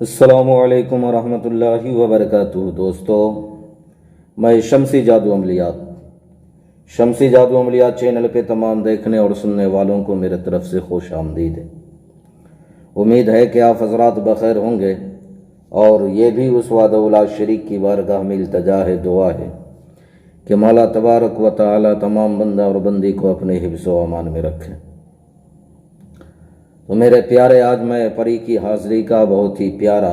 السلام علیکم ورحمۃ اللہ وبرکاتہ۔ دوستو، میں شمسی جادو عملیات چینل پہ تمام دیکھنے اور سننے والوں کو میرے طرف سے خوش آمدید ہے۔ امید ہے کہ آپ حضرات بخیر ہوں گے، اور یہ بھی اس وحدہ لا شریک کی بارگاہ میں التجا ہے، دعا ہے کہ مولا تبارک و تعالی تمام بندہ اور بندی کو اپنے حفظ و امان میں رکھے۔ تو میرے پیارے، آج میں پری کی حاضری کا بہت ہی پیارا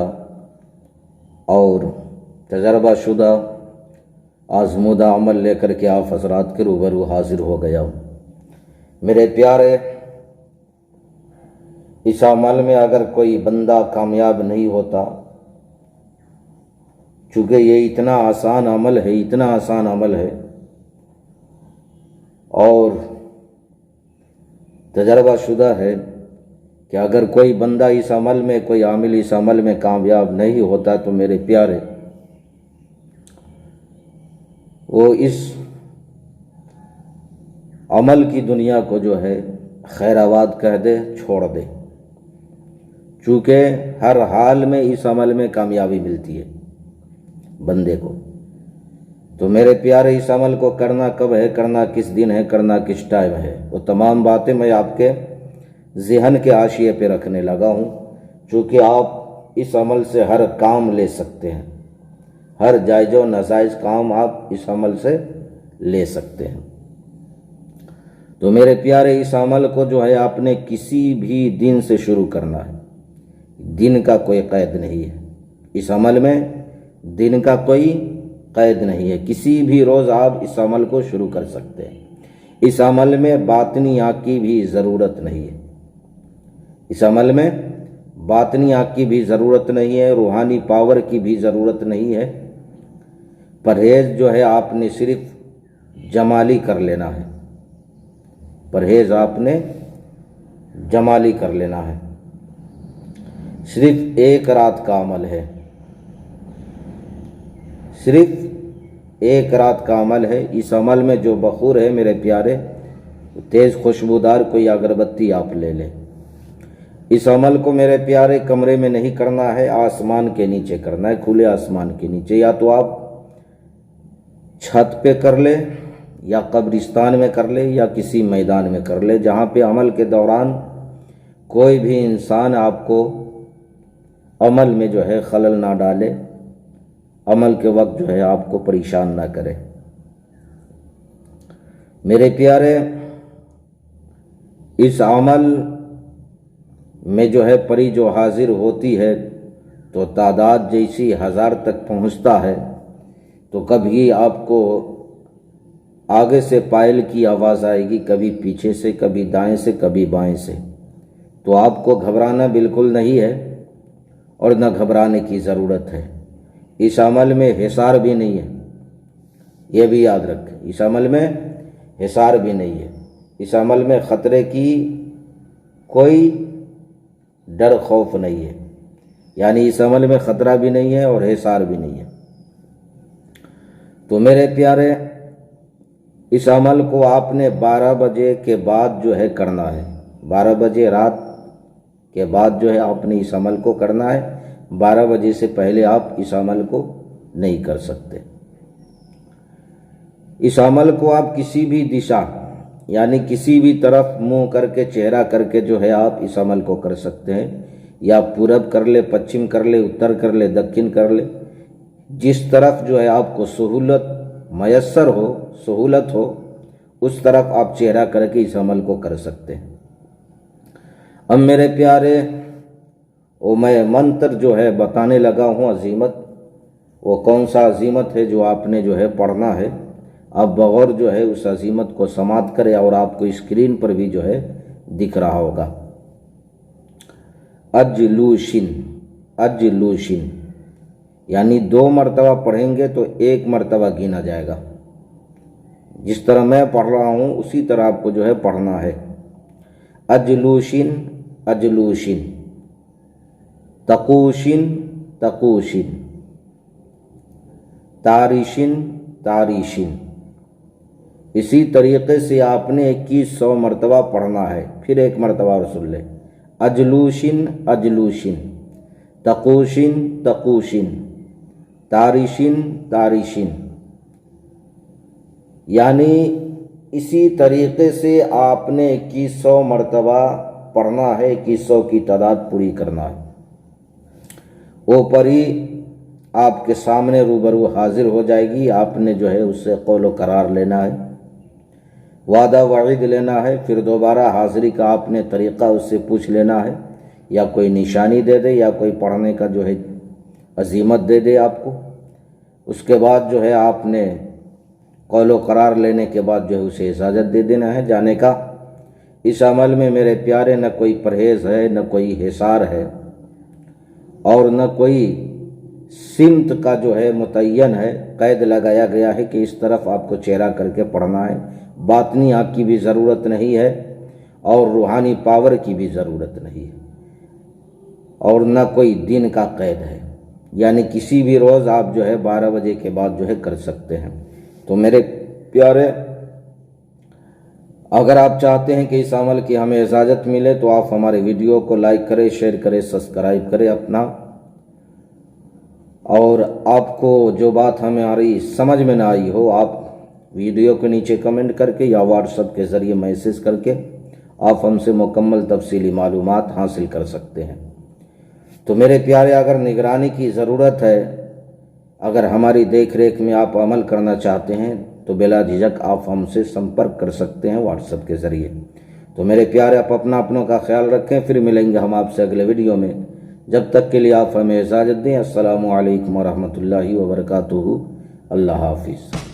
اور تجربہ شدہ آزمودہ عمل لے کر کے آپ حضرات کے روبرو حاضر ہو گیا ہوں۔ میرے پیارے، اس عمل میں اگر کوئی بندہ کامیاب نہیں ہوتا، چونکہ یہ اتنا آسان عمل ہے اور تجربہ شدہ ہے کہ اگر کوئی بندہ اس عمل میں، کوئی عامل اس عمل میں کامیاب نہیں ہوتا تو میرے پیارے، وہ اس عمل کی دنیا کو جو ہے خیر آباد کہہ دے، چھوڑ دے، چونکہ ہر حال میں اس عمل میں کامیابی ملتی ہے بندے کو۔ تو میرے پیارے، اس عمل کو کرنا کب ہے، کرنا کس دن ہے، کرنا کس ٹائم ہے، وہ تمام باتیں میں آپ کے ذہن کے حاشیے پہ رکھنے لگا ہوں، چونکہ آپ اس عمل سے ہر کام لے سکتے ہیں، ہر جائز و ناجائز کام آپ اس عمل سے لے سکتے ہیں۔ تو میرے پیارے، اس عمل کو جو ہے آپ نے کسی بھی دن سے شروع کرنا ہے، دن کا کوئی قید نہیں ہے، اس عمل میں دن کا کوئی قید نہیں ہے، کسی بھی روز آپ اس عمل کو شروع کر سکتے ہیں۔ اس عمل میں باطنی آنکھ کی بھی ضرورت نہیں ہے، اس عمل میں باطنی آنکھ کی بھی ضرورت نہیں ہے، روحانی پاور کی بھی ضرورت نہیں ہے۔ پرہیز جو ہے آپ نے صرف جمالی کر لینا ہے، پرہیز آپ نے جمالی کر لینا ہے۔ صرف ایک رات کا عمل ہے، صرف ایک رات کا عمل ہے۔ اس عمل میں جو بخور ہے میرے پیارے، تیز خوشبودار کوئی اگربتی آپ لے لیں۔ اس عمل کو میرے پیارے کمرے میں نہیں کرنا ہے، آسمان کے نیچے کرنا ہے، کھلے آسمان کے نیچے، یا تو آپ چھت پہ کر لے، یا قبرستان میں کر لے، یا کسی میدان میں کر لے، جہاں پہ عمل کے دوران کوئی بھی انسان آپ کو عمل میں جو ہے خلل نہ ڈالے، عمل کے وقت جو ہے آپ کو پریشان نہ کرے۔ میرے پیارے، اس عمل میں جو ہے پری جو حاضر ہوتی ہے تو تعداد جیسی 1000 تک پہنچتا ہے، تو کبھی آپ کو آگے سے پائل کی آواز آئے گی، کبھی پیچھے سے، کبھی دائیں سے، کبھی بائیں سے۔ تو آپ کو گھبرانا بالکل نہیں ہے، اور نہ گھبرانے کی ضرورت ہے۔ اس عمل میں حصار بھی نہیں ہے، یہ بھی یاد رکھیں، اس عمل میں حصار بھی نہیں ہے، اس عمل میں خطرے کی کوئی ڈر خوف نہیں ہے، یعنی اس عمل میں خطرہ بھی نہیں ہے اور حصار بھی نہیں ہے۔ تو میرے پیارے، اس عمل کو آپ نے 12 بجے کے بعد جو ہے کرنا ہے، 12 بجے رات کے بعد جو ہے آپ نے اس عمل کو کرنا ہے، 12 بجے سے پہلے آپ اس عمل کو نہیں کر سکتے۔ اس عمل کو آپ کسی بھی دشا، یعنی کسی بھی طرف منہ کر کے، چہرہ کر کے جو ہے آپ اس عمل کو کر سکتے ہیں، یا پورب کر لے، پچھم کر لے، اتر کر لے، دکن کر لے، جس طرف جو ہے آپ کو سہولت میسر ہو، سہولت ہو، اس طرف آپ چہرہ کر کے اس عمل کو کر سکتے ہیں۔ اب میرے پیارے، وہ میں منتر جو ہے بتانے لگا ہوں، عظیمت، وہ کون سا عظیمت ہے جو آپ نے جو ہے پڑھنا ہے، آپ بغور جو ہے اس عظیمت کو سماعت کرے، اور آپ کو اسکرین پر بھی جو ہے دکھ رہا ہوگا۔ اجلوشن، اجلوشن، یعنی 2 مرتبہ پڑھیں گے تو 1 مرتبہ گنا جائے گا، جس طرح میں پڑھ رہا ہوں اسی طرح آپ کو جو ہے پڑھنا ہے۔ اجلوشن، اجلوشن، تقوشن، تقوشن، تاریشن، تاریشن۔ اسی طریقے سے آپ نے 2100 مرتبہ پڑھنا ہے۔ پھر 1 مرتبہ اور سن لیں، اجلوشن، اجلوشن، تقوشن تقوشن، تارشن تارشن، یعنی اسی طریقے سے آپ نے 2100 مرتبہ پڑھنا ہے، 2100 کی تعداد پوری کرنا ہے۔ اوپر ہی آپ کے سامنے روبرو حاضر ہو جائے گی، آپ نے جو ہے اس سے قول و قرار لینا ہے، وعدہ وعید لینا ہے، پھر دوبارہ حاضری کا آپ نے طریقہ اس سے پوچھ لینا ہے، یا کوئی نشانی دے دے یا کوئی پڑھنے کا جو ہے عزیمت دے دے آپ کو۔ اس کے بعد جو ہے آپ نے قول و قرار لینے کے بعد جو ہے اسے اجازت دے دینا ہے جانے کا۔ اس عمل میں میرے پیارے نہ کوئی پرہیز ہے، نہ کوئی حصار ہے، اور نہ کوئی سمت کا جو ہے متعین ہے، قید لگایا گیا ہے کہ اس طرف آپ کو چہرہ کر کے پڑھنا ہے۔ باطنی آنکھ کی بھی ضرورت نہیں ہے اور روحانی پاور کی بھی ضرورت نہیں ہے، اور نہ کوئی دن کا قید ہے، یعنی کسی بھی روز آپ جو ہے 12 بجے کے بعد جو ہے کر سکتے ہیں۔ تو میرے پیارے، اگر آپ چاہتے ہیں کہ اس عمل کی ہمیں اجازت ملے تو آپ ہمارے ویڈیو کو لائک کریں، شیئر کریں، سبسکرائب کریں اپنا، اور آپ کو جو بات ہماری سمجھ میں نہ آئی ہو آپ ویڈیو کے نیچے کمنٹ کر کے یا واٹس ایپ کے ذریعے میسج کر کے آپ ہم سے مکمل تفصیلی معلومات حاصل کر سکتے ہیں۔ تو میرے پیارے، اگر نگرانی کی ضرورت ہے، اگر ہماری دیکھ ریکھ میں آپ عمل کرنا چاہتے ہیں تو بلا جھجک آپ ہم سے سمپرک کر سکتے ہیں واٹس ایپ کے ذریعے۔ تو میرے پیارے، آپ اپنوں کا خیال رکھیں، پھر ملیں گے ہم آپ سے اگلے ویڈیو میں۔ جب تک کے لیے آپ ہمیں اجازت دیں۔ السلام علیکم ورحمۃ اللہ وبرکاتہ۔ اللہ حافظ۔